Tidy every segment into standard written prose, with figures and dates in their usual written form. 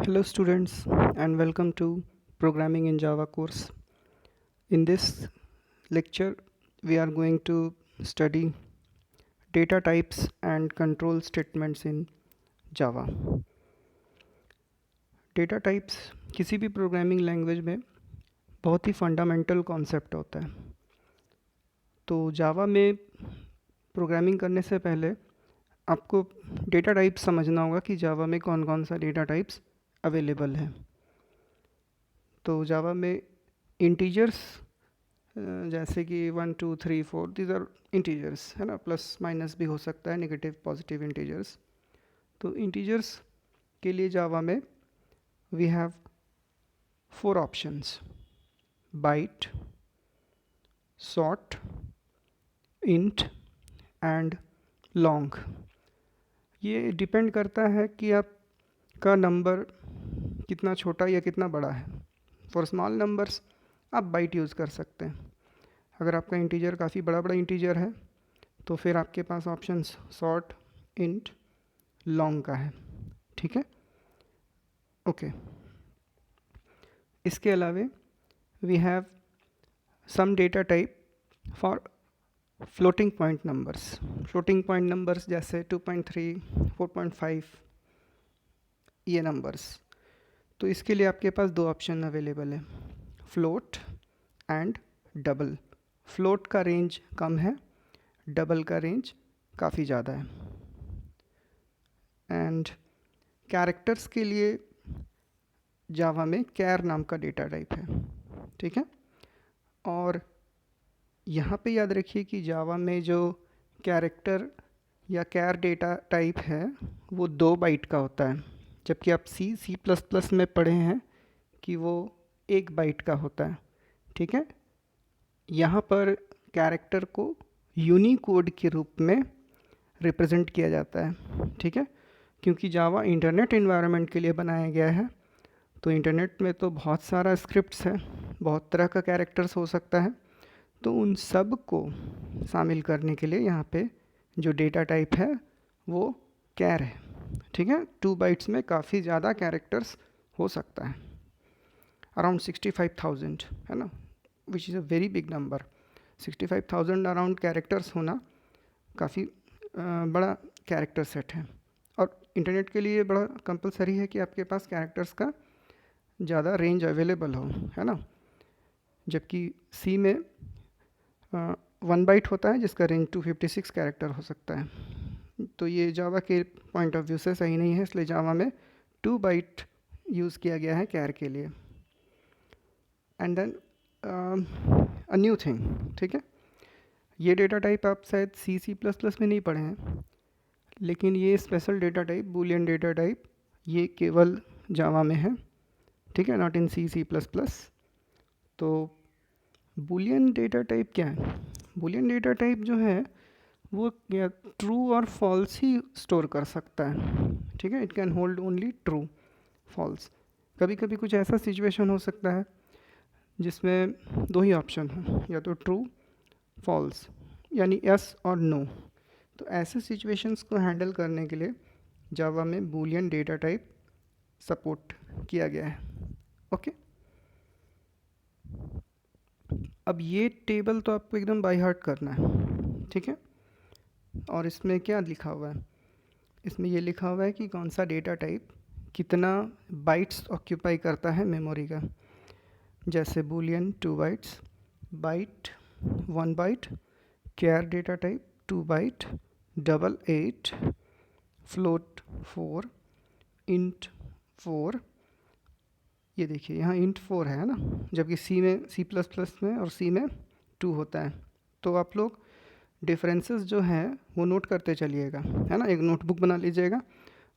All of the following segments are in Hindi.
Hello students and welcome to Programming in Java course. In this lecture we are going to study data types and control statements in Java. Data types किसी भी प्रोग्रामिंग लैंग्वेज में बहुत ही फंडामेंटल कॉन्सेप्ट होता है। तो जावा में प्रोग्रामिंग करने से पहले आपको डेटा टाइप्स समझना होगा कि जावा में कौन कौन सा डेटा टाइप्स अवेलेबल है। तो जावा में इंटीजर्स जैसे कि 1 2 3 4 दीज आर इंटीजर्स है ना, प्लस माइनस भी हो सकता है, नेगेटिव पॉजिटिव इंटीजर्स। तो इंटीजर्स के लिए जावा में we have 4 options: byte, short, int and long. ये डिपेंड करता है कि आपका नंबर कितना छोटा या कितना बड़ा है। फॉर स्मॉल नंबर्स आप बाइट यूज़ कर सकते हैं। अगर आपका इंटीजर काफ़ी बड़ा बड़ा इंटीजर है तो फिर आपके पास ऑप्शंस सॉर्ट, इंट, लॉन्ग का है। ठीक है, ओके। इसके अलावे we have some data type for floating point numbers. Floating point numbers जैसे 2.3, 4.5 ये नंबर्स। तो इसके लिए आपके पास 2 ऑप्शन अवेलेबल है, फ्लोट एंड डबल। फ्लोट का रेंज कम है, डबल का रेंज काफ़ी ज़्यादा है। एंड कैरेक्टर्स के लिए जावा में कैर नाम का डेटा टाइप है। ठीक है, और यहाँ पे याद रखिए कि जावा में जो कैरेक्टर या कैर डेटा टाइप है वो 2 बाइट का होता है, जबकि आप C++ में पढ़े हैं कि वो 1 बाइट का होता है। ठीक है, यहाँ पर कैरेक्टर को यूनिकोड के रूप में रिप्रेजेंट किया जाता है। ठीक है, क्योंकि जावा इंटरनेट एनवायरनमेंट के लिए बनाया गया है। तो इंटरनेट में तो बहुत सारा स्क्रिप्ट्स है, बहुत तरह का कैरेक्टर्स हो सकता है। तो उन सब को शामिल करने के लिए यहाँ पे जो डेटा टाइप है वो कैर है। ठीक है, 2 बाइट्स में काफ़ी ज़्यादा कैरेक्टर्स हो सकता है, अराउंड 65,000 है ना, which is a very big number. 65,000 around characters होना काफ़ी बड़ा कैरेक्टर सेट है। और इंटरनेट के लिए बड़ा कंपलसरी है कि आपके पास कैरेक्टर्स का ज़्यादा रेंज अवेलेबल हो, है ना। जबकि सी में 1 बाइट होता है जिसका रेंज 256 कैरेक्टर हो सकता है। तो ये जावा के पॉइंट ऑफ व्यू से सही नहीं है, इसलिए जावा में 2 बाइट यूज़ किया गया है कैर के लिए। And then a new thing, ठीक है, ये डेटा टाइप आप शायद C++ में नहीं पढ़े हैं, लेकिन ये special data type Boolean data type ये केवल जावा में है। ठीक है, नॉट इन C++। तो बूलियन डेटा टाइप क्या है? बूलियन डेटा टाइप जो है वो ट्रू और फॉल्स ही स्टोर कर सकता है। ठीक है, it can hold only true, false. कभी कभी कुछ ऐसा सिचुएशन हो सकता है जिसमें 2 ही ऑप्शन हो, या तो ट्रू, फॉल्स, यानी यस और नो। तो ऐसे सिचुएशंस को हैंडल करने के लिए जावा में बूलियन डेटा टाइप सपोर्ट किया गया है। ओके, अब ये टेबल तो आपको एकदम बाय हार्ट करना है। ठीक है, और इसमें क्या लिखा हुआ है? इसमें ये लिखा हुआ है कि कौन सा डेटा टाइप कितना बाइट्स ऑक्यूपाई करता है मेमोरी का। जैसे Boolean 2 bytes, byte 1 byte, char data type 2 byte, double 8, float 4, int 4। ये देखिए यहाँ इंट 4 है ना, जबकि C++ में और C में 2 होता है। तो आप लोग डिफरेंसेस जो हैं वो नोट करते चलिएगा, है ना। एक नोटबुक बना लीजिएगा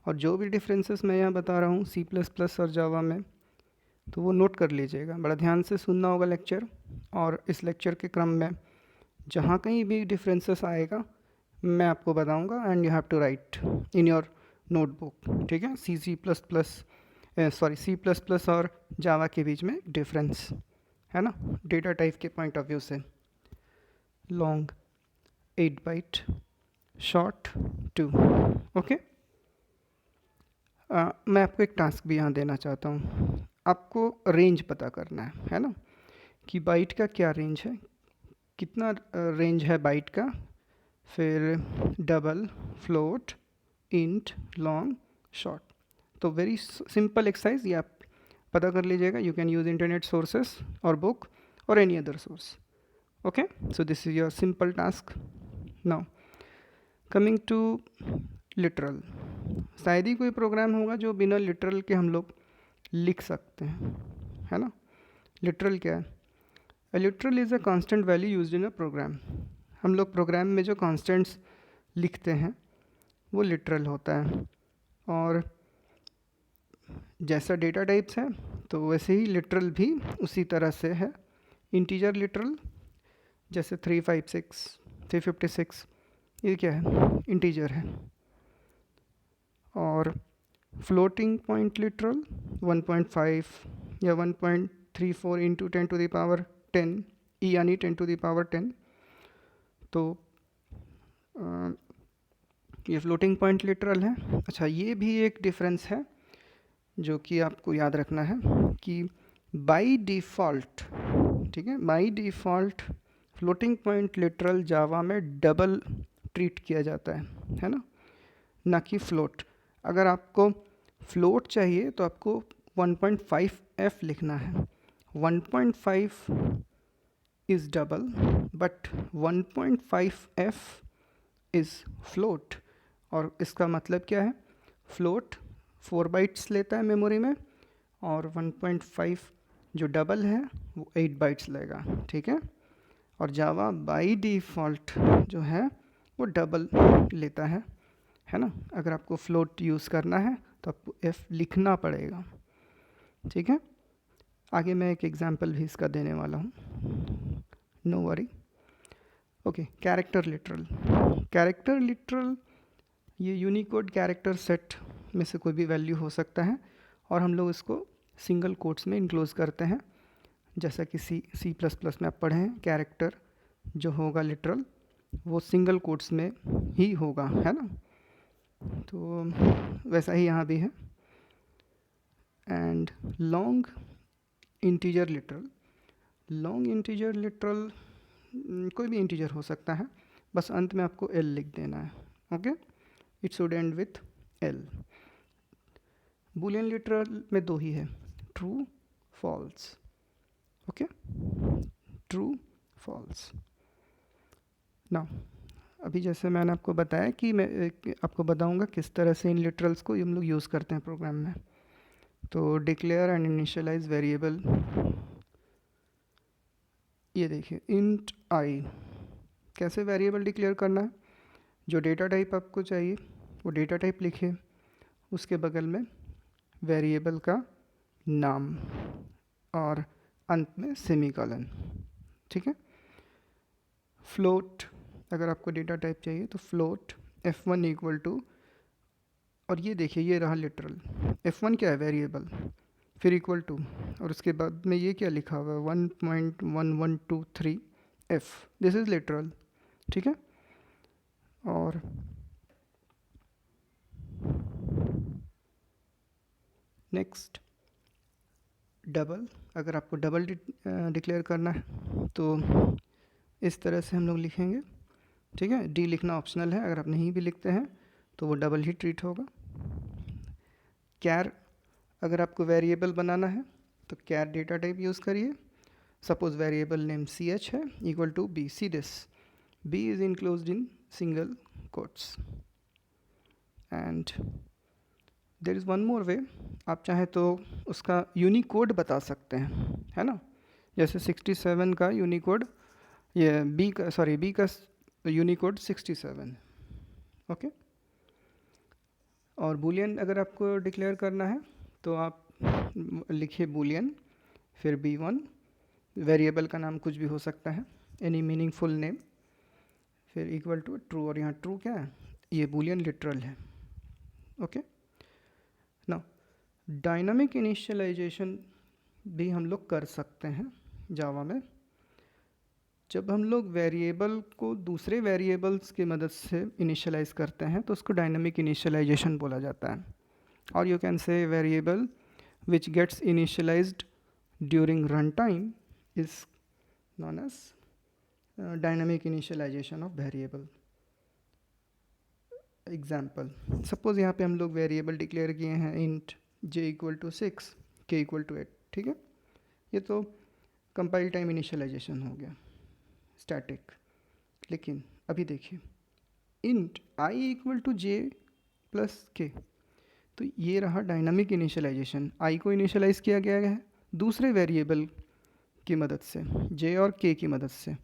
और जो भी डिफरेंसेस मैं यहाँ बता रहा हूँ C++ और जावा में, तो वो नोट कर लीजिएगा। बड़ा ध्यान से सुनना होगा लेक्चर, और इस लेक्चर के क्रम में जहाँ कहीं भी डिफरेंसेस आएगा मैं आपको बताऊँगा, and you have to write in your notebook. ठीक है, C++ और जावा के बीच में डिफरेंस है ना, डेटा टाइप के पॉइंट ऑफ व्यू से। Long 8 byte, short 2। ओके, मैं आपको एक टास्क भी यहाँ देना चाहता हूँ। आपको रेंज पता करना है ना, कि बाइट का क्या रेंज है, कितना रेंज है बाइट का, फिर double, float, int, long, short. तो वेरी सिंपल एक्सरसाइज, ये आप पता कर लीजिएगा। You can use internet sources और बुक और any other source. Okay, so this is your simple task. Now coming to literal, शायद ही कोई प्रोग्राम होगा जो बिना लिटरल के हम लोग लिख सकते हैं, है ना। लिटरल क्या है? A literal is a constant value used in a program। हम लोग प्रोग्राम में जो कॉन्स्टेंट्स लिखते हैं वो लिटरल होता है। और जैसा डेटा टाइप्स है तो वैसे ही लिटरल भी उसी तरह से है। इंटीजर लिटरल जैसे 356, 356, ये क्या है? इंटीजर है। और फ्लोटिंग पॉइंट लिटरल 1.5 या 1.34 इंटू 10⁻10 यानी 10⁻10। तो ये फ्लोटिंग पॉइंट लिटरल है। अच्छा, ये भी एक डिफरेंस है जो कि आपको याद रखना है कि बाय डिफ़ॉल्ट, ठीक है, by default floating point literal Java में डबल ट्रीट किया जाता है ना, ना कि फ्लोट। अगर आपको फ्लोट चाहिए तो आपको 1.5f लिखना है। 1.5 is double but 1.5f is float. और इसका मतलब क्या है? फ्लोट 4 बाइट्स लेता है मेमोरी में, और 1.5 जो डबल है वो 8 बाइट्स लेगा, ठीक है। और जावा बाय डिफ़ॉल्ट जो है वो डबल लेता है ना। अगर आपको फ्लोट यूज़ करना है तो आपको f लिखना पड़ेगा, ठीक है। आगे मैं एक एग्जांपल भी इसका देने वाला हूँ, no worry. Okay, character literal. Character literal ये यूनिकोड कैरेक्टर सेट में से कोई भी वैल्यू हो सकता है, और हम लोग इसको सिंगल कोट्स में इनक्लोज करते हैं। जैसा कि C++ में आप पढ़े हैं, कैरेक्टर जो होगा लिटरल वो सिंगल कोट्स में ही होगा, है ना। तो वैसा ही यहाँ भी है। And long integer literal, long integer literal कोई भी इंटीजर हो सकता है, बस अंत में आपको L लिख देना है। Okay, it should end with L। Boolean literal में दो ही है, true, false. Okay, true, false. Now अभी जैसे मैंने आपको बताया कि मैं आपको बताऊंगा किस तरह से इन लिटरल्स को हम लोग यूज़ करते हैं प्रोग्राम में। तो डिक्लेयर एंड इनिशियलाइज वेरिएबल, ये देखिए इंट आई, कैसे वेरिएबल डिक्लेयर करना है? जो डेटा टाइप आपको चाहिए वो डेटा टाइप लिखिए, उसके बगल में वेरिएबल का नाम और अंत में सेमीकोलन, ठीक है। फ्लोट, अगर आपको डेटा टाइप चाहिए तो फ्लोट f1 इक्वल टू, और ये देखिए ये रहा लिटरल, f1 क्या है? वेरिएबल, फिर इक्वल टू, और उसके बाद में ये क्या लिखा हुआ है? 1.1123 f, दिस इज़ लिटरल, ठीक है। और नेक्स्ट डबल, अगर आपको डबल डिक्लेयर करना है तो इस तरह से हम लोग लिखेंगे, ठीक है। डी लिखना ऑप्शनल है, अगर आप नहीं भी लिखते हैं तो वो डबल ही ट्रीट होगा। कैर, अगर आपको वेरिएबल बनाना है तो कैर डेटा टाइप यूज़ करिए। सपोज वेरिएबल नेम ch है equal to b, see this, b is enclosed in single quotes. And there is one more way, आप चाहें तो उसका यूनिकोड बता सकते हैं, है ना। जैसे 67 का यूनिकोड, ये b का यूनिकोड 67, ओके। और बूलियन अगर आपको डिक्लेयर करना है तो आप लिखिए बूलियन, फिर b1, वेरिएबल का नाम कुछ भी हो सकता है, एनी मीनिंगफुल नेम, फिर इक्वल टू ट्रू, और यहाँ ट्रू क्या है? ये बूलियन लिटरल है, ओके। नाउ डायनामिक इनिशियलाइजेशन भी हम लोग कर सकते हैं जावा में। जब हम लोग वेरिएबल को दूसरे वेरिएबल्स की मदद से इनिशियलाइज करते हैं तो उसको डायनामिक इनिशियलाइजेशन बोला जाता है। or you can say variable which gets initialized during runtime is known as dynamic initialization of variable. Example, suppose यहाँ पे हम लोग वेरिएबल डिक्लेयर किए हैं int j equal to 6 k equal to 8, ठीक है। ये तो कंपाइल टाइम इनिशियलाइजेशन हो गया स्टैटिक। लेकिन अभी देखिए int i equal to j plus k, तो ये रहा डायनामिक इनिशियलाइजेशन। i को इनिशियलाइज किया गया है दूसरे वेरिएबल की मदद से, j और k की मदद से।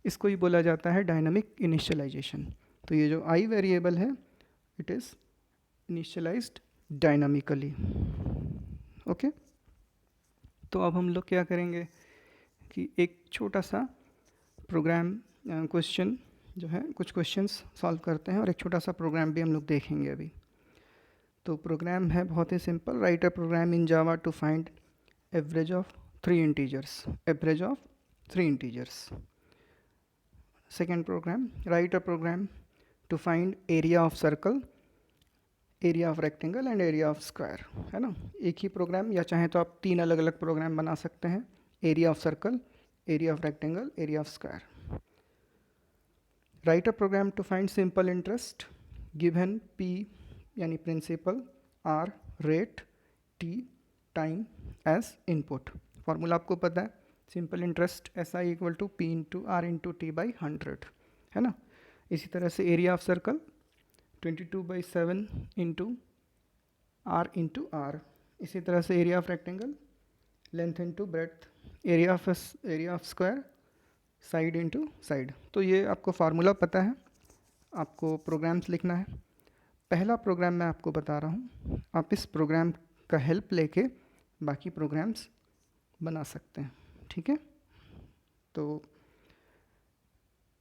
इसको ही बोला जाता है डायनामिक इनिशियलाइजेशन। तो ये जो i वेरिएबल है it is initialised dynamically. Okay, तो अब हम लोग क्या करेंगे कि एक छोटा सा प्रोग्राम क्वेश्चन जो है, कुछ क्वेश्चंस सॉल्व करते हैं और एक छोटा सा प्रोग्राम भी हम लोग देखेंगे अभी। तो प्रोग्राम है बहुत ही simple, write a program in Java to find average of 3 integers, average of 3 integers. Second program, write a program to find area of circle, area of rectangle and area of square, है ना। एक ही प्रोग्राम, या चाहे तो आप 3 अलग अलग प्रोग्राम बना सकते हैं, area of circle, area of rectangle, area of square. Write a program to find simple interest given P यानी principal, R rate, T time as input. Formula आपको पता है, simple interest SI equal to P into R into T by 100, है ना। इसी तरह से area of circle 22/7 into R into R। इसी तरह से area of rectangle length into breadth, area of square side into side. तो ये आपको फार्मूला पता है, आपको प्रोग्राम्स लिखना है। पहला प्रोग्राम मैं आपको बता रहा हूँ, आप इस प्रोग्राम का हेल्प लेके बाकी प्रोग्राम्स बना सकते हैं, ठीक है। तो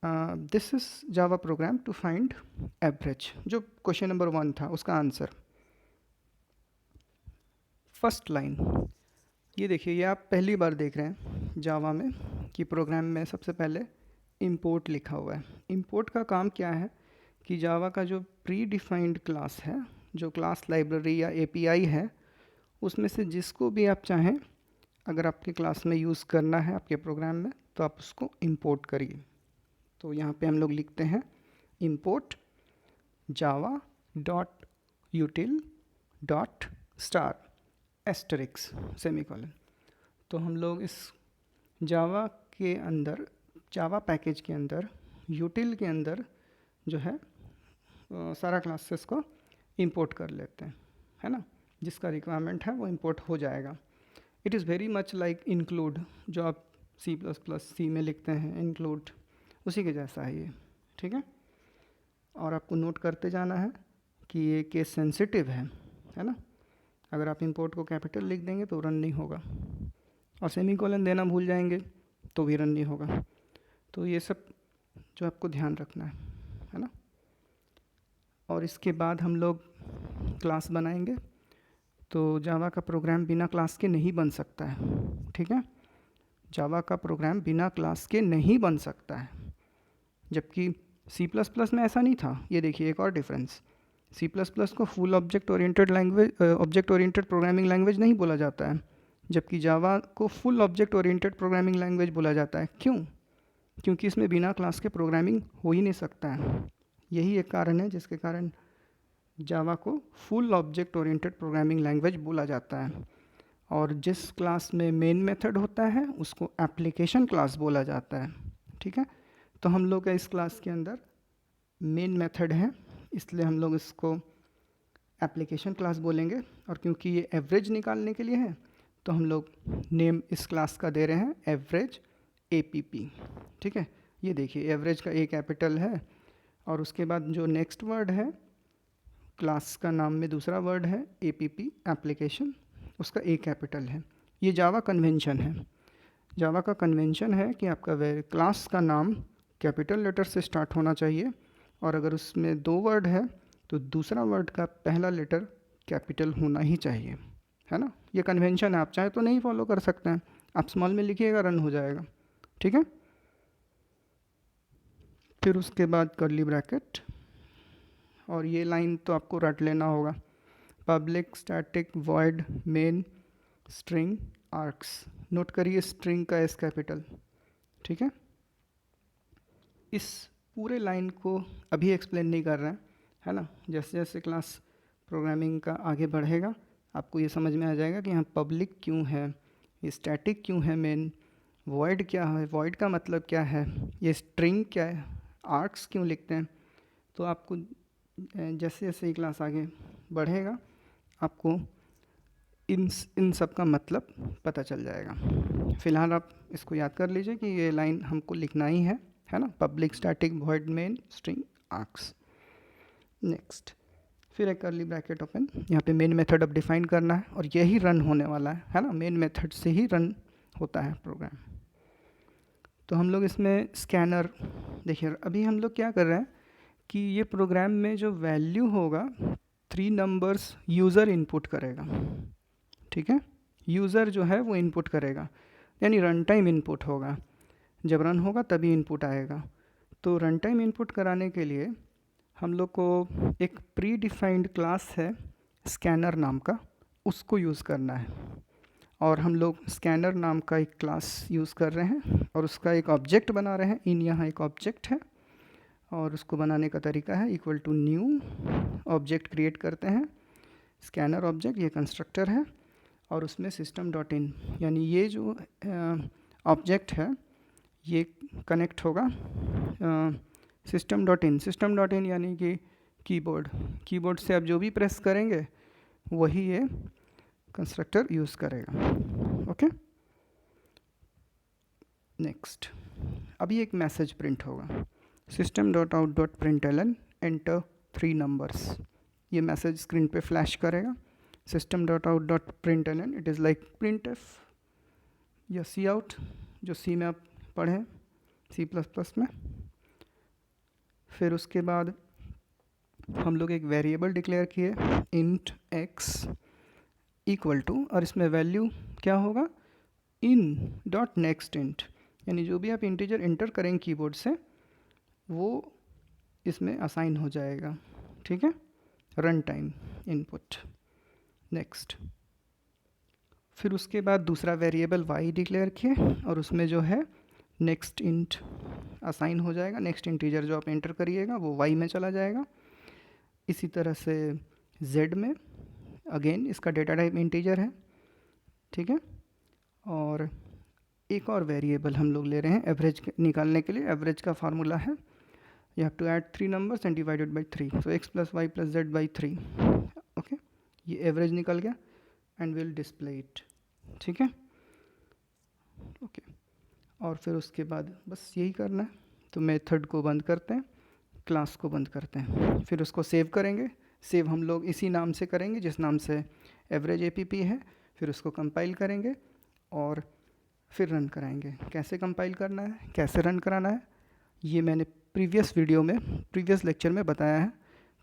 this is Java program to find average, जो क्वेश्चन नंबर 1 था उसका आंसर। फर्स्ट लाइन, ये देखिए, ये आप पहली बार देख रहे हैं जावा में कि प्रोग्राम में सबसे पहले इंपोर्ट लिखा हुआ है। इंपोर्ट का काम क्या है कि जावा का जो प्री डिफाइंड क्लास है, जो क्लास लाइब्रेरी या API है, उसमें से जिसको भी आप चाहें अगर आपके क्लास में यूज़ करना है आपके प्रोग्राम में, तो आप उसको इंपोर्ट करिए। तो यहाँ पे हम लोग लिखते हैं import java dot util dot star asterisk semicolon. तो हम लोग इस जावा के अंदर, जावा पैकेज के अंदर, यूटिल के अंदर जो है सारा क्लासेस को इंपोर्ट कर लेते हैं, है ना। जिसका रिक्वायरमेंट है वो इंपोर्ट हो जाएगा। It is very much like include, जो आप C++ में लिखते हैं इंक्लूड, उसी के जैसा है ये, ठीक है। और आपको नोट करते जाना है कि ये केस सेंसिटिव है ना। अगर आप इंपोर्ट को कैपिटल लिख देंगे तो रन नहीं होगा, और सेमीकोलन देना भूल जाएंगे तो भी रन नहीं होगा। तो ये सब जो आपको ध्यान रखना है ना। और इसके बाद हम लोग क्लास बनाएंगे। तो जावा का प्रोग्राम बिना क्लास के नहीं बन सकता है, ठीक है। जावा का प्रोग्राम बिना क्लास के नहीं बन सकता है, जबकि C++ में ऐसा नहीं था। ये देखिए एक और डिफरेंस, C++ को full object oriented language, object oriented programming language नहीं बोला जाता है, जबकि जावा को full object oriented programming language बोला जाता है। क्यों? क्योंकि इसमें बिना क्लास के प्रोग्रामिंग हो ही नहीं सकता है। यही एक कारण है जिसके कारण जावा को full object oriented programming language बोला जाता है। और जिस क्लास में मेन मेथड होता है उसको एप्लीकेशन क्लास बोला जाता है, ठीक है। तो हम लोग का इस क्लास के अंदर मेन मेथड है, इसलिए हम लोग इसको एप्लीकेशन क्लास बोलेंगे। और क्योंकि ये एवरेज निकालने के लिए है तो हम लोग नेम इस क्लास का दे रहे हैं एवरेज APP, ठीक है। ये देखिए एवरेज का A कैपिटल है, और उसके बाद जो नेक्स्ट वर्ड है क्लास का नाम में दूसरा वर्ड है APP एप्लीकेशन, उसका A कैपिटल है। ये जावा कन्वेंशन है। जावा का कन्वेंशन है कि आपका क्लास का नाम कैपिटल लेटर से स्टार्ट होना चाहिए, और अगर उसमें 2 वर्ड है तो दूसरा वर्ड का पहला लेटर कैपिटल होना ही चाहिए, है ना। ये कन्वेंशन है, आप चाहे तो नहीं फॉलो कर सकते हैं, आप स्मॉल में लिखिएगा रन हो जाएगा, ठीक है। फिर उसके बाद कर्ली ब्रैकेट, और ये लाइन तो आपको रट लेना होगा। Public static void main string arcs. Note करिए स्ट्रिंग का एस कैपिटल, ठीक है। इस पूरे लाइन को अभी एक्सप्लेन नहीं कर रहे हैं, है ना। जैसे जैसे क्लास प्रोग्रामिंग का आगे बढ़ेगा आपको ये समझ में आ जाएगा कि यहाँ पब्लिक क्यों है, स्टैटिक क्यों है, मेन वॉइड क्या है, वॉइड का मतलब क्या है, ये स्ट्रिंग क्या है, आर्क्स क्यों लिखते हैं। तो आपको जैसे जैसे ये क्लास आगे बढ़ेगा आपको इन सब का मतलब पता चल जाएगा। फ़िलहाल आप इसको याद कर लीजिए कि ये लाइन हमको लिखना ही है ना। Public static void main string arcs. Next, फिर एक कर्ली ब्रैकेट ओपन, यहाँ पे मेन मेथड अब डिफाइन करना है और यही रन होने वाला है ना। मेन मेथड से ही रन होता है प्रोग्राम। तो हम लोग इसमें स्कैनर देखिए, अभी हम लोग क्या कर रहे हैं कि ये प्रोग्राम में जो वैल्यू होगा 3 नंबर्स यूज़र इनपुट करेगा, ठीक है। यूज़र जो है वो इनपुट करेगा, यानी रन टाइम इनपुट होगा। जब रन होगा तभी इनपुट आएगा। तो रन टाइम इनपुट कराने के लिए हम लोग को एक प्री डिफाइंड क्लास है स्कैनर नाम का, उसको यूज़ करना है। और हम लोग स्कैनर नाम का एक क्लास यूज़ कर रहे हैं और उसका एक ऑब्जेक्ट बना रहे हैं। इन यहाँ एक ऑब्जेक्ट है और उसको बनाने का तरीका है equal to new object create करते हैं, स्कैनर ऑब्जेक्ट, ये कंस्ट्रक्टर है और उसमें सिस्टम डॉट इन, यानी ये जो ऑब्जेक्ट है ये कनेक्ट होगा system dot in. System dot in यानी कि कीबोर्ड से आप जो भी प्रेस करेंगे वही ये कंस्ट्रक्टर यूज़ करेगा। ओके, नेक्स्ट, अभी एक मैसेज प्रिंट होगा, system dot out dot println enter 3 numbers. ये मैसेज स्क्रीन पे फ्लैश करेगा। System dot out dot println, it is like print F या सी आउट, जो सी में आप पढ़ें C++ में। फिर उसके बाद हम लोग एक वेरिएबल डिक्लेयर किए इंट x इक्वल टू, और इसमें वैल्यू क्या होगा, इन डॉट नेक्स्ट इंट, यानी जो भी आप इंटीजर इंटर करेंगे कीबोर्ड से वो इसमें असाइन हो जाएगा, ठीक है। Run time input. नेक्स्ट, फिर उसके बाद दूसरा वेरिएबल y डिक्लेयर किए और उसमें जो है नेक्स्ट इंट असाइन हो जाएगा। नेक्स्ट इंटीजर जो आप एंटर करिएगा वो y में चला जाएगा। इसी तरह से z में अगेन इसका डेटा टाइप इंटीजर है, ठीक है। और एक और वेरिएबल हम लोग ले रहे हैं एवरेज निकालने के लिए। एवरेज का फार्मूला है you have to add 3 numbers and divided by 3, so x plus y plus z by 3। Okay, ये एवरेज निकल गया एंड विल डिस्प्ले इट, ठीक है। ओके, और फिर उसके बाद बस यही करना है। तो मेथड को बंद करते हैं, क्लास को बंद करते हैं, फिर उसको सेव करेंगे। सेव हम लोग इसी नाम से करेंगे जिस नाम से एवरेज APP है। फिर उसको कंपाइल करेंगे और फिर रन कराएंगे। कैसे कंपाइल करना है, कैसे रन कराना है, ये मैंने प्रीवियस लेक्चर में बताया है,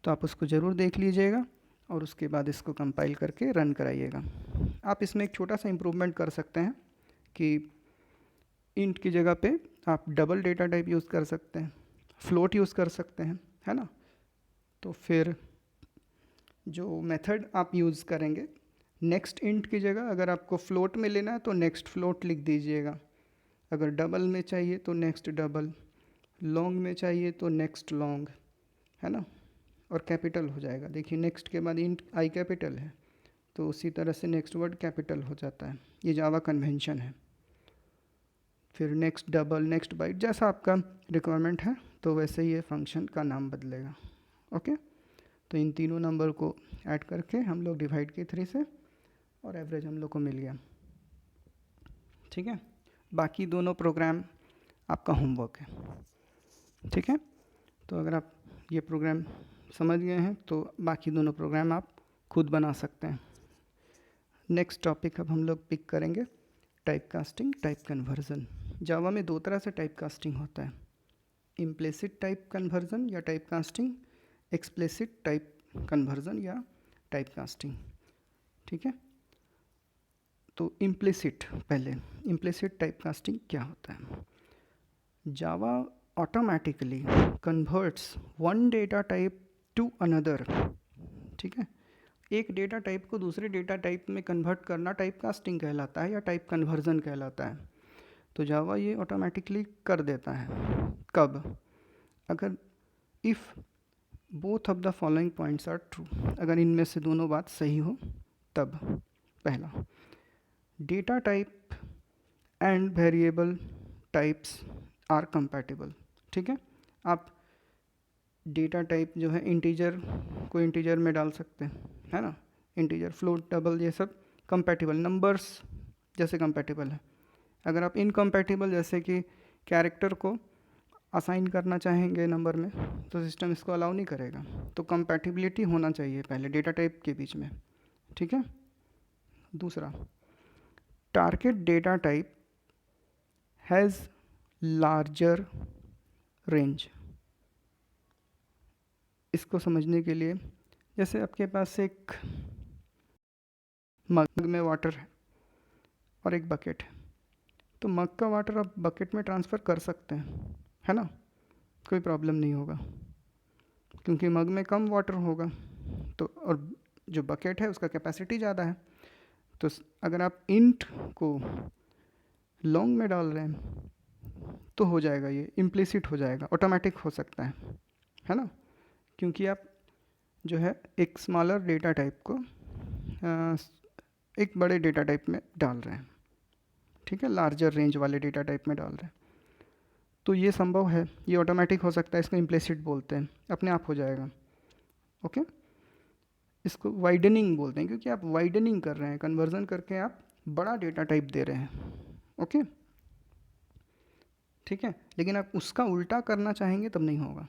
तो आप उसको ज़रूर देख लीजिएगा और उसके बाद इसको कंपाइल करके रन कराइएगा। आप इसमें एक छोटा सा इम्प्रूवमेंट कर सकते हैं कि इंट की जगह पे आप डबल डेटा टाइप यूज़ कर सकते हैं, फ्लोट यूज़ कर सकते हैं, है ना। तो फिर जो मेथड आप यूज़ करेंगे, नेक्स्ट इंट की जगह अगर आपको फ्लोट में लेना है तो नेक्स्ट फ्लोट लिख दीजिएगा, अगर डबल में चाहिए तो नेक्स्ट डबल, लॉन्ग में चाहिए तो नेक्स्ट लॉन्ग, है ना। और कैपिटल हो जाएगा। देखिए नेक्स्ट के बाद इंट आई कैपिटल है तो उसी तरह से नेक्स्ट वर्ड कैपिटल हो जाता है। ये जावा कन्वेंशन है। फिर नेक्स्ट डबल, नेक्स्ट बाइट, जैसा आपका रिक्वायरमेंट है तो वैसे ही ये फंक्शन का नाम बदलेगा। ओके, तो इन तीनों नंबर को ऐड करके हम लोग डिवाइड किए 3 से और एवरेज हम लोग को मिल गया, ठीक है। बाकी दोनों प्रोग्राम आपका होमवर्क है, ठीक है। तो अगर आप ये प्रोग्राम समझ गए हैं तो बाकी दोनों प्रोग्राम आप खुद बना सकते हैं। नेक्स्ट टॉपिक अब हम लोग पिक करेंगे टाइप कास्टिंग, टाइप कन्वर्जन। जावा में 2 तरह से टाइप कास्टिंग होता है, इम्प्लिसिट टाइप कन्वर्जन या type casting, explicit type conversion या टाइप कास्टिंग, ठीक है। तो इम्प्लिसिट, पहले इम्प्लिसिट टाइप कास्टिंग क्या होता है। Java automatically converts one data type to another, ठीक है। एक डेटा टाइप को दूसरे डेटा टाइप में कन्वर्ट करना टाइप कास्टिंग कहलाता है या टाइप कन्वर्जन कहलाता है। तो जावा ये ऑटोमेटिकली कर देता है। कब? अगर if both of the following points are true, अगर इनमें से दोनों बात सही हो तब। पहला, data type and variable types are compatible. ठीक है, आप डेटा टाइप जो है इंटीजर को इंटीजर में डाल सकते हैं, है ना, इंटीजर, फ्लोट, डबल, ये सब कंपैटिबल, नंबर्स जैसे कंपैटिबल है। अगर आप इनकम्पैटिबल जैसे कि कैरेक्टर को असाइन करना चाहेंगे नंबर में तो सिस्टम इसको अलाउ नहीं करेगा। तो कंपैटिबिलिटी होना चाहिए पहले डेटा टाइप के बीच में। ठीक है। दूसरा, target data type has larger range. इसको समझने के लिए, जैसे आपके पास एक मग में वाटर है और एक बकेट है, तो मग का वाटर आप बकेट में ट्रांसफ़र कर सकते हैं, है ना, कोई प्रॉब्लम नहीं होगा क्योंकि मग में कम वाटर होगा। तो और जो बकेट है उसका कैपेसिटी ज़्यादा है। तो अगर आप इंट को लॉन्ग में डाल रहे हैं तो हो जाएगा, ये इम्प्लिसिट हो जाएगा, ऑटोमेटिक हो सकता है ना, क्योंकि आप जो है एक स्मॉलर डेटा टाइप को एक बड़े डेटा टाइप में डाल रहे हैं। ठीक है, लार्जर रेंज वाले डेटा टाइप में डाल रहे हैं। तो ये संभव है, ये ऑटोमेटिक हो सकता है, इसको इम्प्लिसिट बोलते हैं, अपने आप हो जाएगा। ओके, इसको वाइडनिंग बोलते हैं क्योंकि आप वाइडनिंग कर रहे हैं, कन्वर्जन करके आप बड़ा डेटा टाइप दे रहे हैं। ओके, ठीक है, लेकिन आप उसका उल्टा करना चाहेंगे तब नहीं होगा।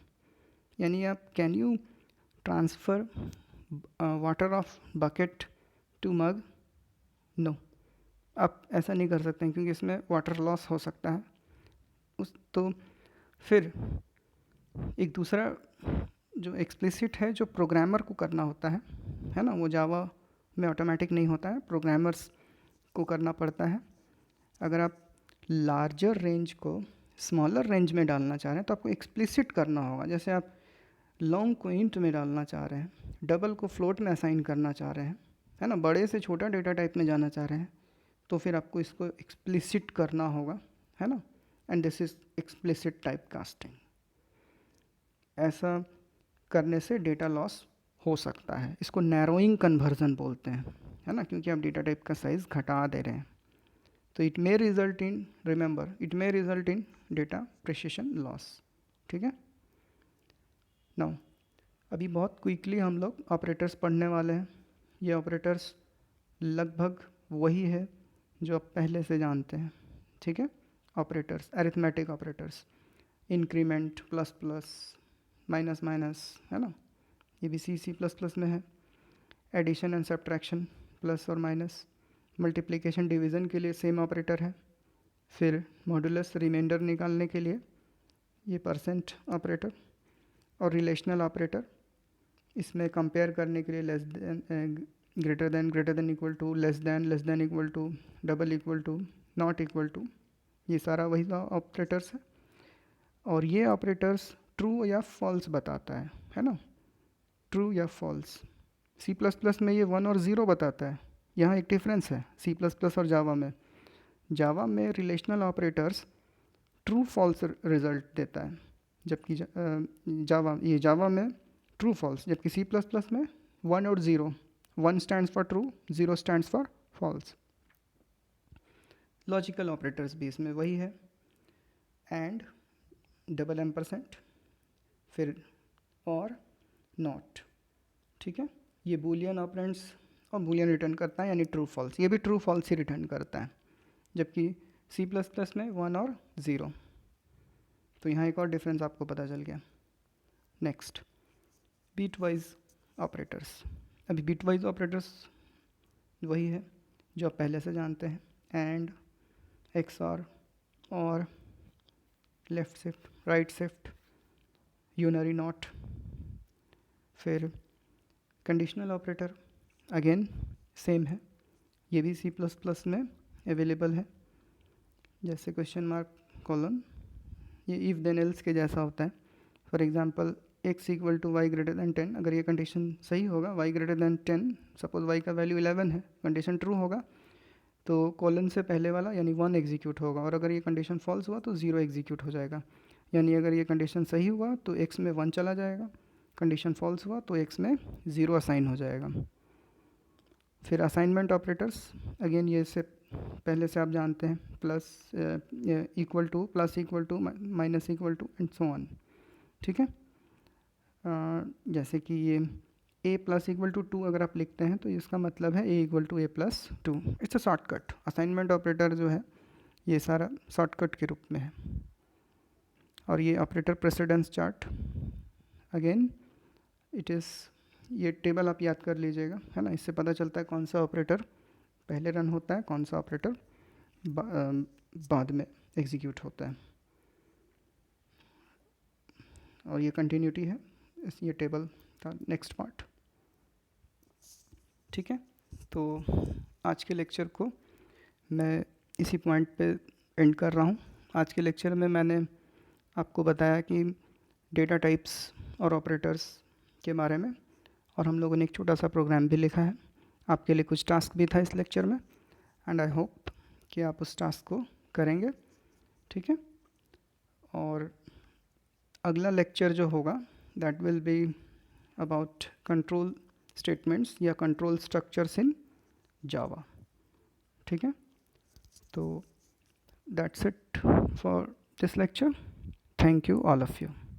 यानी आप can you transfer water of bucket to mug? No, आप ऐसा नहीं कर सकते हैं क्योंकि इसमें वाटर लॉस हो सकता है। तो फिर एक दूसरा जो एक्सप्लिसिट है, जो प्रोग्रामर को करना होता है ना, वो जावा में ऑटोमेटिक नहीं होता है, प्रोग्रामर्स को करना पड़ता है। अगर आप लार्जर रेंज को स्मॉलर रेंज में डालना चाह रहे हैं तो आपको एक्सप्लिसिट करना होगा। जैसे आप लॉन्ग को इंट में डालना चाह रहे हैं, डबल को फ्लोट में असाइन करना चाह रहे हैं, है ना, बड़े से छोटा डेटा टाइप में जाना चाह रहे हैं, तो फिर आपको इसको एक्सप्लिसिट करना होगा, है ना। And this is explicit type casting. ऐसा करने से डेटा लॉस हो सकता है, इसको नैरोइंग कन्वर्जन बोलते हैं, है ना, क्योंकि आप डेटा टाइप का साइज़ घटा दे रहे हैं। तो it may result in, remember, it may result in data precision loss. ठीक है। नाउ अभी बहुत क्विकली हम लोग ऑपरेटर्स पढ़ने वाले हैं। ये ऑपरेटर्स लगभग वही है जो आप पहले से जानते हैं। ठीक है, operators, arithmetic operators, increment, plus plus, minus minus, है ना, ये भी सी प्लस प्लस में है। एडिशन एंड सब्ट्रैक्शन, प्लस और माइनस, मल्टीप्लिकेशन डिवीज़न के लिए सेम ऑपरेटर है। फिर मॉडुलस, रिमाइंडर निकालने के लिए ये परसेंट ऑपरेटर, और रिलेशनल ऑपरेटर इसमें कंपेयर करने के लिए less than, greater than equal to, less than equal to, double equal to, not equal to, ये सारा वही ऑपरेटर्स है। और ये ऑपरेटर्स ट्रू या फॉल्स बताता है ना, ट्रू या फॉल्स। सी प्लस प्लस में ये 1 और 0 बताता है। यहाँ एक डिफरेंस है सी प्लस प्लस और जावा में relational operators true false result देता है, जबकि जावा में ट्रू फॉल्स, जबकि सी प्लस प्लस में 1 और 0, 1 stands for true, 0 stands for false. Logical operators भी इसमें वही है, एंड, डबल एम्परसेंट, फिर और, नॉट। ठीक है, ये बूलियन ऑपरेंड्स और बूलियन रिटर्न करता है, यानी ट्रू फॉल्स, ये भी ट्रू फॉल्स ही रिटर्न करता है, जबकि सी प्लस प्लस में 1 और 0। तो यहाँ एक और डिफरेंस आपको पता चल गया। Next, bitwise operators. अभी बीट वाइज ऑपरेटर्स वही है जो आप पहले से जानते हैं, and, XOR, or, left shift, right shift, unary not. फिर कंडीशनल ऑपरेटर अगेन सेम है, ये भी सी प्लस प्लस में अवेलेबल है, जैसे क्वेश्चन मार्क, कॉलन, ये इफ़ देन एल्स के जैसा होता है। For example x equal to Y greater than 10, अगर ये कंडीशन सही होगा, y greater than 10, suppose y का वैल्यू 11 है, कंडीशन ट्रू होगा तो कॉलन से पहले वाला यानी 1 एग्जीक्यूट होगा, और अगर ये कंडीशन फॉल्स हुआ तो 0 एग्जीक्यूट हो जाएगा। यानी अगर ये कंडीशन सही हुआ तो x में 1 चला जाएगा, कंडीशन फॉल्स हुआ तो x में 0 असाइन हो जाएगा। फिर असाइनमेंट ऑपरेटर्स, अगेन ये से पहले से आप जानते हैं, plus equal to, plus equal to, minus equal to and so on. ठीक है, जैसे कि ये a प्लस इक्वल टू 2 अगर आप लिखते हैं तो इसका मतलब है a equal to a plus 2। It's a shortcut. Assignment operator जो है ये सारा शॉर्टकट के रूप में है। और ये operator precedence chart, again it is, ये टेबल आप याद कर लीजिएगा, है ना, इससे पता चलता है कौन सा ऑपरेटर पहले रन होता है, कौन सा ऑपरेटर बाद में एग्जीक्यूट होता है। और ये कंटिन्यूटी है, ये टेबल का नेक्स्ट पार्ट। ठीक है, तो आज के लेक्चर को मैं इसी पॉइंट पे एंड कर रहा हूँ। आज के लेक्चर में मैंने आपको बताया कि डेटा टाइप्स और ऑपरेटर्स के बारे में, और हम लोगों ने एक छोटा सा प्रोग्राम भी लिखा है। आपके लिए कुछ टास्क भी था इस लेक्चर में, एंड आई होप कि आप उस टास्क को करेंगे। ठीक है, और अगला लेक्चर जो होगा that will be about control statements या कंट्रोल स्ट्रक्चर्स इन जावा। ठीक है, तो that's it for this lecture. Thank you all of you.